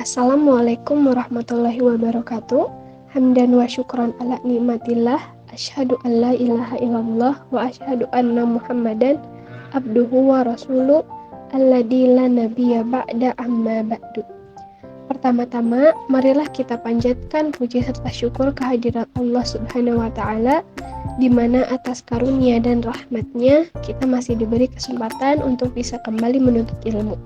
Assalamualaikum warahmatullahi wabarakatuh. Hamdan wa syukran ala nikmatillah. Asyhadu an la ilaha illallah wa asyhadu anna Muhammadan abduhu wa rasuluh alladzi la nabiyya ba'da amma ba'du. Pertama-tama, marilah kita panjatkan puji serta syukur kehadirat Allah Subhanahu wa taala di mana atas karunia dan rahmatnya kita masih diberi kesempatan untuk bisa kembali menuntut ilmu.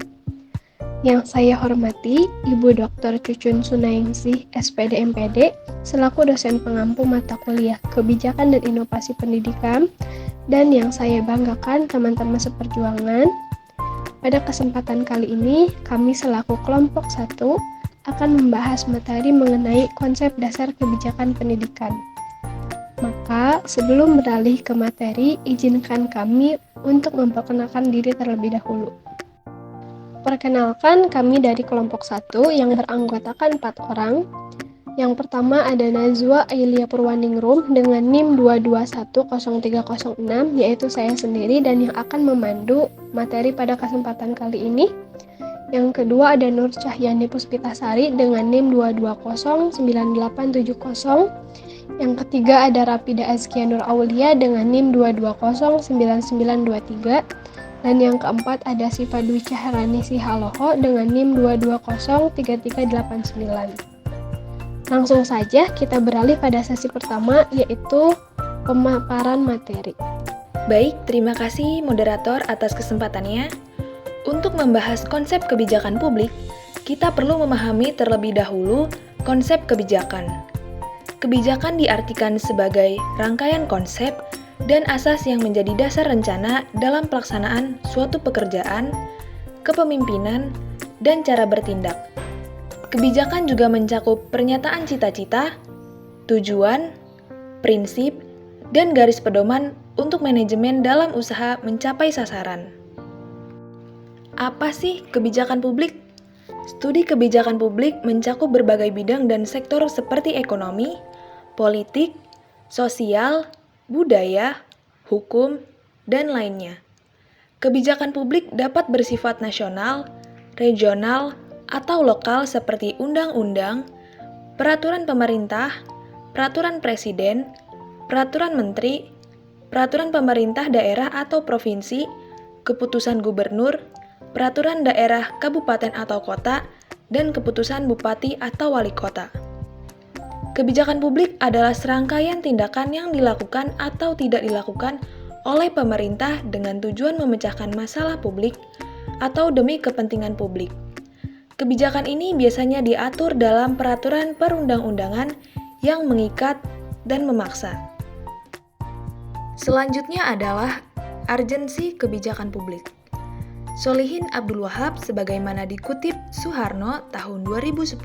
Yang saya hormati, Ibu Dr. Cucun Sunaingsi, SPD MPD, selaku dosen pengampu mata kuliah Kebijakan dan Inovasi Pendidikan, dan yang saya banggakan teman-teman seperjuangan. Pada kesempatan kali ini, kami selaku kelompok 1 akan membahas materi mengenai konsep dasar kebijakan pendidikan. Maka, sebelum beralih ke materi, izinkan kami untuk memperkenalkan diri terlebih dahulu. Perkenalkan, kami dari kelompok 1 yang beranggotakan 4 orang. Yang pertama ada Nazwa Ailia Purwaningrum dengan NIM 2210306, yaitu saya sendiri dan yang akan memandu materi pada kesempatan kali ini. Yang kedua ada Nur Cahyani Puspitasari dengan NIM 2209870. Yang ketiga ada Rapida Azkia Nur Aulia dengan NIM 2209923. Dan yang keempat ada Siva Dwi Cahrani Sihaloho dengan NIM 2203389. Langsung saja kita beralih pada sesi pertama, yaitu pemaparan materi. Baik, terima kasih moderator atas kesempatannya. Untuk membahas konsep kebijakan publik, kita perlu memahami terlebih dahulu konsep kebijakan. Kebijakan diartikan sebagai rangkaian konsep dan asas yang menjadi dasar rencana dalam pelaksanaan suatu pekerjaan, kepemimpinan, dan cara bertindak. Kebijakan juga mencakup pernyataan cita-cita, tujuan, prinsip, dan garis pedoman untuk manajemen dalam usaha mencapai sasaran. Apa sih kebijakan publik? Studi kebijakan publik mencakup berbagai bidang dan sektor seperti ekonomi, politik, sosial, budaya, hukum, dan lainnya. Kebijakan publik dapat bersifat nasional, regional, atau lokal seperti undang-undang, peraturan pemerintah, peraturan presiden, peraturan menteri, peraturan pemerintah daerah atau provinsi, keputusan gubernur, peraturan daerah kabupaten atau kota, dan keputusan bupati atau wali kota. Kebijakan publik adalah serangkaian tindakan yang dilakukan atau tidak dilakukan oleh pemerintah dengan tujuan memecahkan masalah publik atau demi kepentingan publik. Kebijakan ini biasanya diatur dalam peraturan perundang-undangan yang mengikat dan memaksa. Selanjutnya adalah urgensi kebijakan publik. Solihin Abdul Wahab sebagaimana dikutip Suharno tahun 2010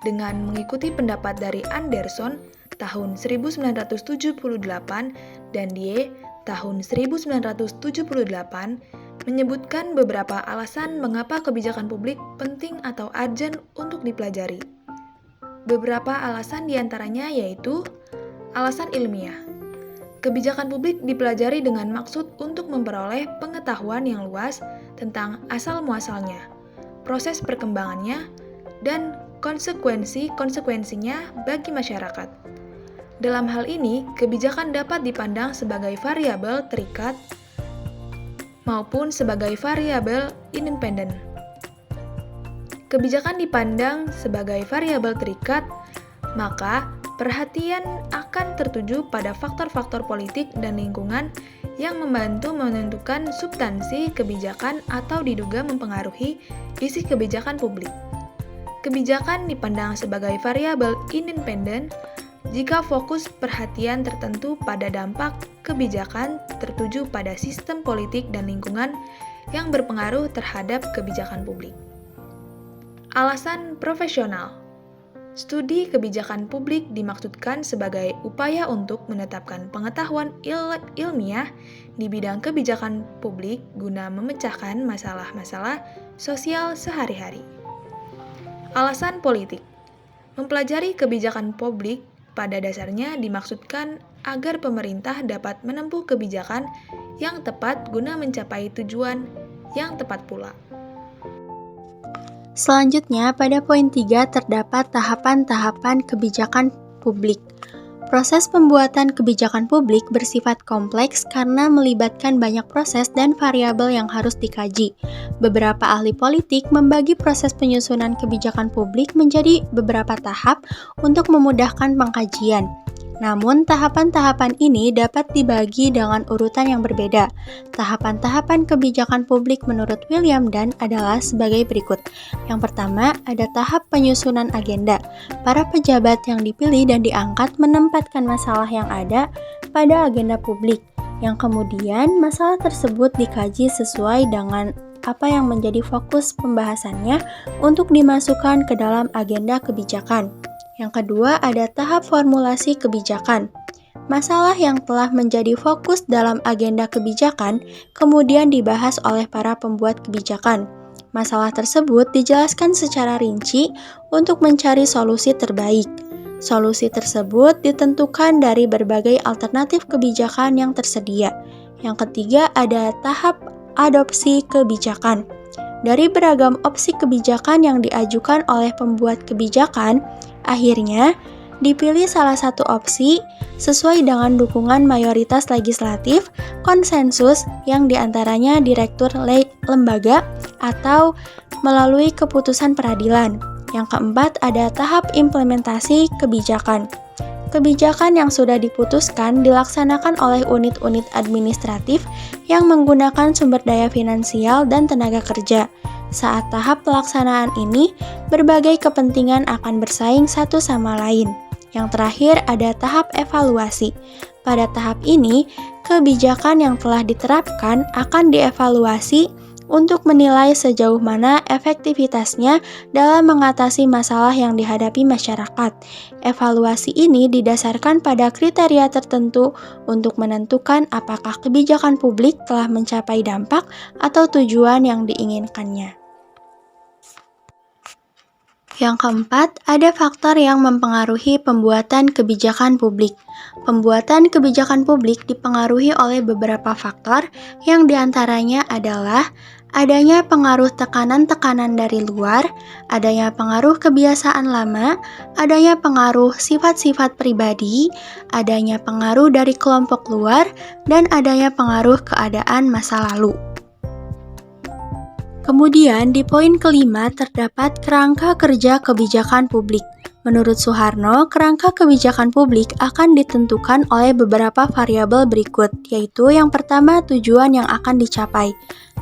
dengan mengikuti pendapat dari Anderson tahun 1978 dan Die tahun 1978 menyebutkan beberapa alasan mengapa kebijakan publik penting atau urgent untuk dipelajari. Beberapa alasan diantaranya yaitu alasan ilmiah. Kebijakan publik dipelajari dengan maksud untuk memperoleh pengetahuan yang luas tentang asal-muasalnya, proses perkembangannya, dan konsekuensi-konsekuensinya bagi masyarakat. Dalam hal ini, kebijakan dapat dipandang sebagai variabel terikat maupun sebagai variabel independen. Kebijakan dipandang sebagai variabel terikat, maka perhatian akan tertuju pada faktor-faktor politik dan lingkungan yang membantu menentukan substansi kebijakan atau diduga mempengaruhi isi kebijakan publik. Kebijakan dipandang sebagai variabel independen jika fokus perhatian tertentu pada dampak kebijakan tertuju pada sistem politik dan lingkungan yang berpengaruh terhadap kebijakan publik. Alasan profesional. Studi kebijakan publik dimaksudkan sebagai upaya untuk menetapkan pengetahuan ilmiah di bidang kebijakan publik guna memecahkan masalah-masalah sosial sehari-hari. Alasan politik. Mempelajari kebijakan publik pada dasarnya dimaksudkan agar pemerintah dapat menempuh kebijakan yang tepat guna mencapai tujuan yang tepat pula. Selanjutnya, pada poin 3 terdapat tahapan-tahapan kebijakan publik. Proses pembuatan kebijakan publik bersifat kompleks karena melibatkan banyak proses dan variabel yang harus dikaji. Beberapa ahli politik membagi proses penyusunan kebijakan publik menjadi beberapa tahap untuk memudahkan pengkajian. Namun, tahapan-tahapan ini dapat dibagi dengan urutan yang berbeda. Tahapan-tahapan kebijakan publik menurut William Dunn adalah sebagai berikut. Yang pertama, ada tahap penyusunan agenda. Para pejabat yang dipilih dan diangkat menempatkan masalah yang ada pada agenda publik, yang kemudian masalah tersebut dikaji sesuai dengan apa yang menjadi fokus pembahasannya untuk dimasukkan ke dalam agenda kebijakan. Yang kedua, ada tahap formulasi kebijakan. Masalah yang telah menjadi fokus dalam agenda kebijakan kemudian dibahas oleh para pembuat kebijakan. Masalah tersebut dijelaskan secara rinci untuk mencari solusi terbaik. Solusi tersebut ditentukan dari berbagai alternatif kebijakan yang tersedia. Yang ketiga, ada tahap adopsi kebijakan. Dari beragam opsi kebijakan yang diajukan oleh pembuat kebijakan, akhirnya dipilih salah satu opsi sesuai dengan dukungan mayoritas legislatif, konsensus yang diantaranya direktur lembaga atau melalui keputusan peradilan. Yang keempat, ada tahap implementasi kebijakan. Kebijakan yang sudah diputuskan dilaksanakan oleh unit-unit administratif yang menggunakan sumber daya finansial dan tenaga kerja. Saat tahap pelaksanaan ini, berbagai kepentingan akan bersaing satu sama lain. Yang terakhir ada tahap evaluasi. Pada tahap ini, kebijakan yang telah diterapkan akan dievaluasi untuk menilai sejauh mana efektivitasnya dalam mengatasi masalah yang dihadapi masyarakat. Evaluasi ini didasarkan pada kriteria tertentu untuk menentukan apakah kebijakan publik telah mencapai dampak atau tujuan yang diinginkannya. Yang keempat, ada faktor yang mempengaruhi pembuatan kebijakan publik. Pembuatan kebijakan publik dipengaruhi oleh beberapa faktor yang diantaranya adalah adanya pengaruh tekanan-tekanan dari luar, adanya pengaruh kebiasaan lama, adanya pengaruh sifat-sifat pribadi, adanya pengaruh dari kelompok luar, dan adanya pengaruh keadaan masa lalu. Kemudian di poin kelima terdapat kerangka kerja kebijakan publik. Menurut Soeharno, kerangka kebijakan publik akan ditentukan oleh beberapa variabel berikut, yaitu yang pertama tujuan yang akan dicapai.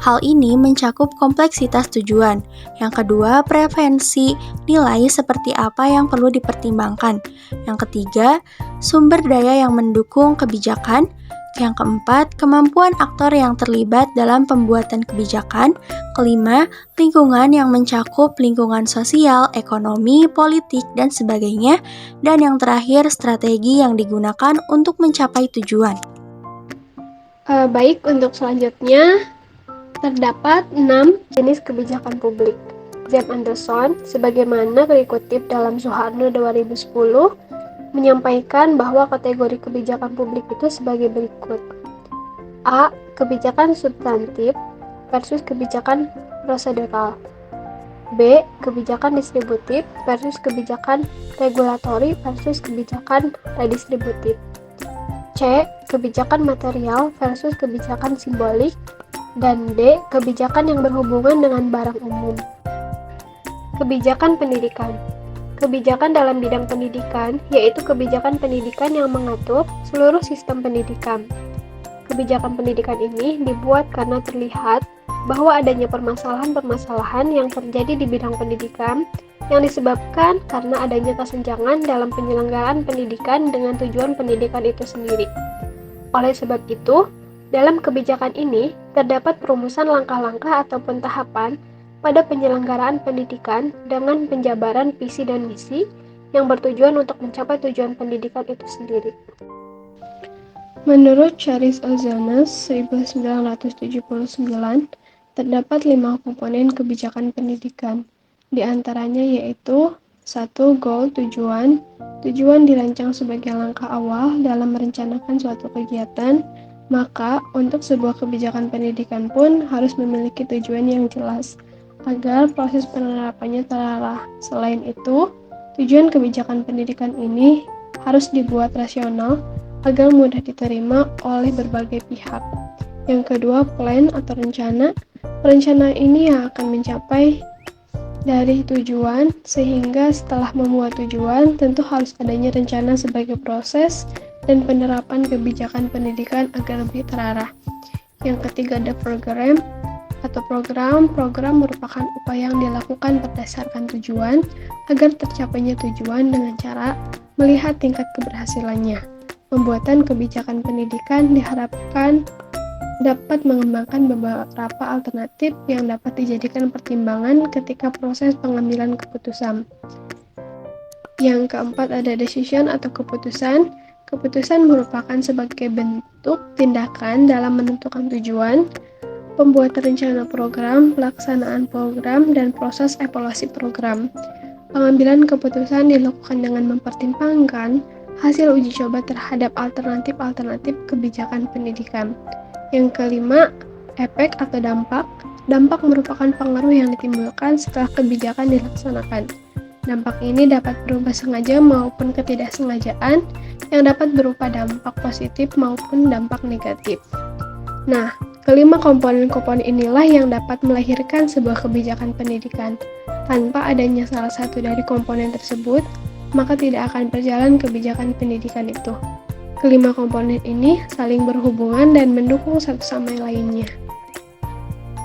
Hal ini mencakup kompleksitas tujuan. Yang kedua, preferensi nilai seperti apa yang perlu dipertimbangkan. Yang ketiga, sumber daya yang mendukung kebijakan. Yang keempat, kemampuan aktor yang terlibat dalam pembuatan kebijakan. Kelima, lingkungan yang mencakup lingkungan sosial, ekonomi, politik, dan sebagainya. Dan yang terakhir, strategi yang digunakan untuk mencapai tujuan. Baik, untuk selanjutnya terdapat 6 jenis kebijakan publik. James Anderson, sebagaimana dikutip dalam Soeharno 2010, menyampaikan bahwa kategori kebijakan publik itu sebagai berikut. A. Kebijakan substantif versus kebijakan prosedural. B. Kebijakan distributif versus kebijakan regulatori versus kebijakan redistributif. C. Kebijakan material versus kebijakan simbolik. Dan D. Kebijakan yang berhubungan dengan barang umum. Kebijakan pendidikan. Kebijakan dalam bidang pendidikan, yaitu kebijakan pendidikan yang mengatur seluruh sistem pendidikan. Kebijakan pendidikan ini dibuat karena terlihat bahwa adanya permasalahan-permasalahan yang terjadi di bidang pendidikan yang disebabkan karena adanya kesenjangan dalam penyelenggaraan pendidikan dengan tujuan pendidikan itu sendiri. Oleh sebab itu, dalam kebijakan ini terdapat perumusan langkah-langkah ataupun tahapan pada penyelenggaraan pendidikan dengan penjabaran visi dan misi yang bertujuan untuk mencapai tujuan pendidikan itu sendiri. Menurut Charles Ozones 1979, terdapat 5 komponen kebijakan pendidikan. Di antaranya yaitu 1. Goal, tujuan. Tujuan dirancang sebagai langkah awal dalam merencanakan suatu kegiatan, maka untuk sebuah kebijakan pendidikan pun harus memiliki tujuan yang jelas. agar proses penerapannya terarah. Selain itu, tujuan kebijakan pendidikan ini harus dibuat rasional agar mudah diterima oleh berbagai pihak. Yang kedua, plan atau rencana. Perencanaan ini yang akan mencapai dari tujuan, sehingga setelah membuat tujuan, tentu harus adanya rencana sebagai proses dan penerapan kebijakan pendidikan agar lebih terarah. Yang ketiga, ada program atau program. Program merupakan upaya yang dilakukan berdasarkan tujuan agar tercapainya tujuan dengan cara melihat tingkat keberhasilannya. Pembuatan kebijakan pendidikan diharapkan dapat mengembangkan beberapa alternatif yang dapat dijadikan pertimbangan ketika proses pengambilan keputusan. Yang keempat ada decision atau keputusan. Keputusan merupakan sebagai bentuk tindakan dalam menentukan tujuan, pembuatan rencana program, pelaksanaan program, dan proses evaluasi program. Pengambilan keputusan dilakukan dengan mempertimbangkan hasil uji coba terhadap alternatif-alternatif kebijakan pendidikan. Yang kelima, efek atau dampak. Dampak merupakan pengaruh yang ditimbulkan setelah kebijakan dilaksanakan. Dampak ini dapat berupa sengaja maupun ketidaksengajaan, yang dapat berupa dampak positif maupun dampak negatif. Nah, kelima komponen-komponen inilah yang dapat melahirkan sebuah kebijakan pendidikan. Tanpa adanya salah satu dari komponen tersebut, maka tidak akan berjalan kebijakan pendidikan itu. Kelima komponen ini saling berhubungan dan mendukung satu sama lainnya.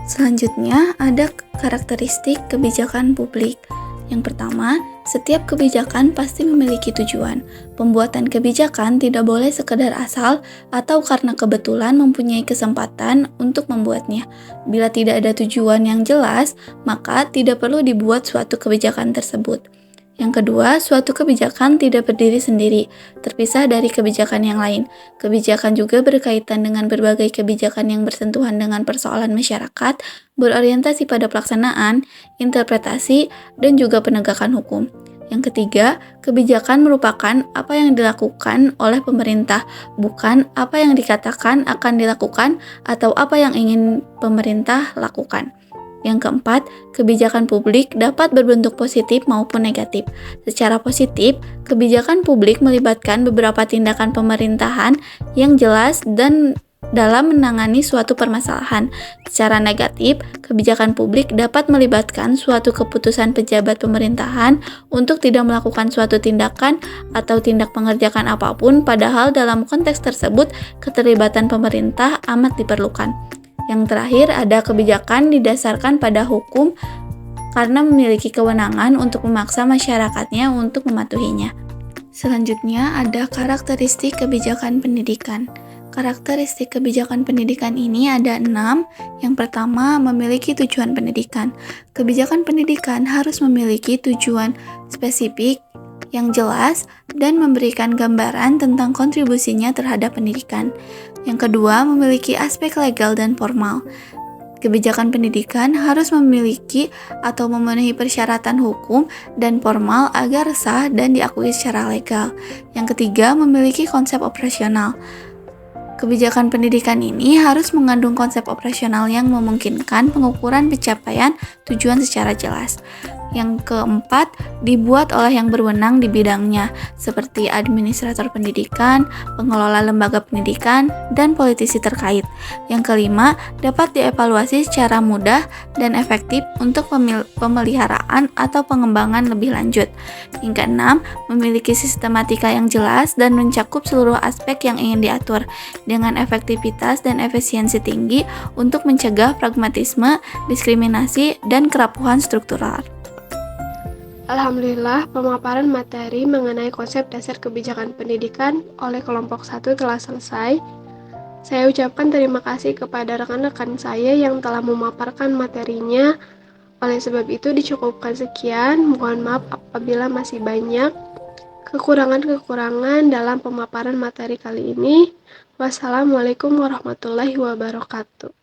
Selanjutnya, ada karakteristik kebijakan publik. Yang pertama, setiap kebijakan pasti memiliki tujuan. Pembuatan kebijakan tidak boleh sekedar asal atau karena kebetulan mempunyai kesempatan untuk membuatnya. Bila tidak ada tujuan yang jelas, maka tidak perlu dibuat suatu kebijakan tersebut. Yang kedua, suatu kebijakan tidak berdiri sendiri, terpisah dari kebijakan yang lain. Kebijakan juga berkaitan dengan berbagai kebijakan yang bersentuhan dengan persoalan masyarakat, berorientasi pada pelaksanaan, interpretasi, dan juga penegakan hukum. Yang ketiga, kebijakan merupakan apa yang dilakukan oleh pemerintah, bukan apa yang dikatakan akan dilakukan atau apa yang ingin pemerintah lakukan. Yang keempat, kebijakan publik dapat berbentuk positif maupun negatif. Secara positif, kebijakan publik melibatkan beberapa tindakan pemerintahan yang jelas dan dalam menangani suatu permasalahan. Secara negatif, kebijakan publik dapat melibatkan suatu keputusan pejabat pemerintahan untuk tidak melakukan suatu tindakan atau tindak mengerjakan apapun, padahal dalam konteks tersebut keterlibatan pemerintah amat diperlukan. Yang terakhir, ada kebijakan didasarkan pada hukum karena memiliki kewenangan untuk memaksa masyarakatnya untuk mematuhinya. Selanjutnya, ada karakteristik kebijakan pendidikan. Karakteristik kebijakan pendidikan ini ada 6. Yang pertama, memiliki tujuan pendidikan. Kebijakan pendidikan harus memiliki tujuan spesifik yang jelas dan memberikan gambaran tentang kontribusinya terhadap pendidikan. Yang kedua, memiliki aspek legal dan formal. Kebijakan pendidikan harus memiliki atau memenuhi persyaratan hukum dan formal agar sah dan diakui secara legal. Yang ketiga, memiliki konsep operasional. Kebijakan pendidikan ini harus mengandung konsep operasional yang memungkinkan pengukuran pencapaian tujuan secara jelas. Yang keempat, dibuat oleh yang berwenang di bidangnya, seperti administrator pendidikan, pengelola lembaga pendidikan, dan politisi terkait. Yang kelima, dapat dievaluasi secara mudah dan efektif untuk pemeliharaan atau pengembangan lebih lanjut. Yang keenam, memiliki sistematika yang jelas dan mencakup seluruh aspek yang ingin diatur, dengan efektivitas dan efisiensi tinggi untuk mencegah pragmatisme, diskriminasi, dan kerapuhan struktural. Alhamdulillah, pemaparan materi mengenai konsep dasar kebijakan pendidikan oleh kelompok 1 telah selesai. Saya ucapkan terima kasih kepada rekan-rekan saya yang telah memaparkan materinya. Oleh sebab itu dicukupkan sekian. Mohon maaf apabila masih banyak kekurangan-kekurangan dalam pemaparan materi kali ini. Wassalamualaikum warahmatullahi wabarakatuh.